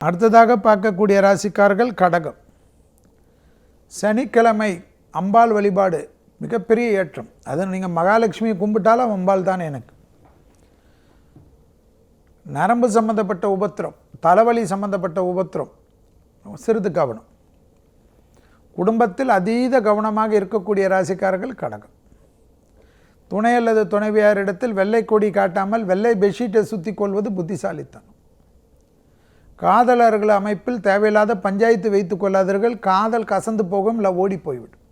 அடுத்ததாக பார்க்கக்கூடிய ராசிக்காரர்கள் கடகம். சனிக்கிழமை அம்பாள் வழிபாடு மிகப்பெரிய ஏற்றம். அது நீங்கள் மகாலட்சுமியை கும்பிட்டாலும் அம்பாள் தான். எனக்கு நரம்பு சம்பந்தப்பட்ட உபத்திரம், தலைவலி சம்பந்தப்பட்ட உபத்திரம், சிறிது கவனம். குடும்பத்தில் அதீத கவனமாக இருக்கக்கூடிய ராசிக்காரர்கள் கடகம். துணை அல்லது துணைவியாரிடத்தில் வெள்ளை கொடி காட்டாமல் வெள்ளை பெட்ஷீட்டை சுற்றி கொள்வது புத்திசாலித்தனம். காதலர்கள் அமைப்பில் தேவையில்லாத பஞ்சாயத்து வைத்துக் கொள்ளாதீர்கள். காதல் கசந்து போகும், இல்லை ஓடி போய்விடும்.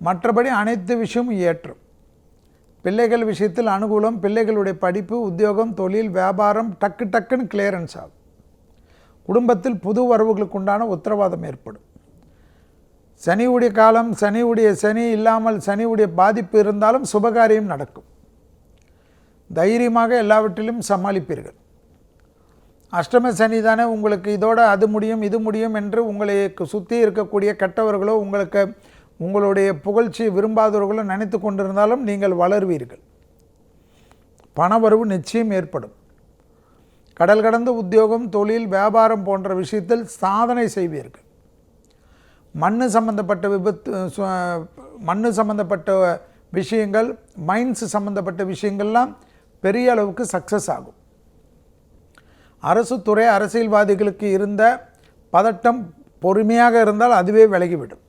மற்றபடி அனைத்து விஷயமும் ஏற்றம். பிள்ளைகள் விஷயத்தில் அனுகூலம். பிள்ளைகளுடைய படிப்பு, உத்தியோகம், தொழில், வியாபாரம் டக்குன்னு கிளியரன்ஸ் ஆகும். குடும்பத்தில் புது வரவுகளுக்கு உண்டான உத்தரவாதம் ஏற்படும். சனியுடைய காலம், சனி இல்லாமல் சனியுடைய பாதிப்பு இருந்தாலும் சுபகாரியம் நடக்கும். தைரியமாக எல்லாவற்றிலும் சமாளிப்பீர்கள். அஷ்டம சனி தானே உங்களுக்கு, இதோட அது முடியும் இது முடியும் என்று உங்களை சுற்றி இருக்கக்கூடிய கெட்டவர்களோ உங்களுடைய புகழ்ச்சி விரும்பாதவர்களோ நினைத்து கொண்டிருந்தாலும் நீங்கள் வளருவீர்கள். பணவரவு நிச்சயம் ஏற்படும். கடல் கடந்த உத்தியோகம், தொழில், வியாபாரம் போன்ற விஷயத்தில் சாதனை செய்வீர்கள். மண்ணு சம்பந்தப்பட்ட விஷயங்கள், மைன்ஸ் சம்பந்தப்பட்ட விஷயங்கள்லாம் பெரிய அளவுக்கு சக்ஸஸ் ஆகும். அரசு துறை அரசியல்வாதிகளுக்கு இருந்த பதட்டம் பொறுமையாக இருந்தால் அதுவே விலகிவிடும்.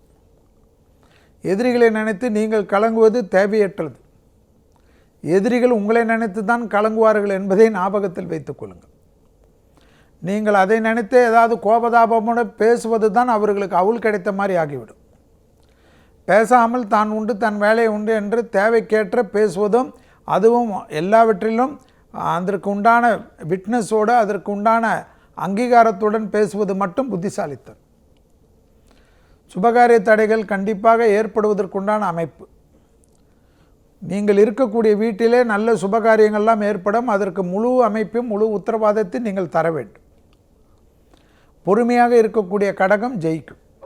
எதிரிகளை நினைத்து நீங்கள் கலங்குவது தேவையற்றது. எதிரிகள் உங்களை நினைத்து தான் கலங்குவார்கள் என்பதை ஞாபகத்தில் வைத்துக் கொள்ளுங்கள். நீங்கள் அதை நினைத்து ஏதாவது கோபதாபமுடன் பேசுவது தான் அவர்களுக்கு அவுள் கிடைத்த மாதிரி ஆகிவிடும். பேசாமல் தான் உண்டு தன் வேலை உண்டு என்று தேவைக்கேற்ற பேசுவதும், அதுவும் எல்லாவற்றிலும் அதற்கு உண்டான விட்னஸோடு அதற்கு உண்டான அங்கீகாரத்துடன் பேசுவது மட்டும் புத்திசாலித்தனம். சுபகாரிய தடைகள் கண்டிப்பாக ஏற்படுவதற்குண்டான அமைப்பு. நீங்கள் இருக்கக்கூடிய வீட்டிலே நல்ல சுபகாரியங்கள்லாம் ஏற்படும். அதற்கு முழு அமைப்பையும் முழு உத்தரவாதத்தை நீங்கள் தர வேண்டும். பொறுமையாக இருக்கக்கூடிய கடகம் ஜெயிக்கும்.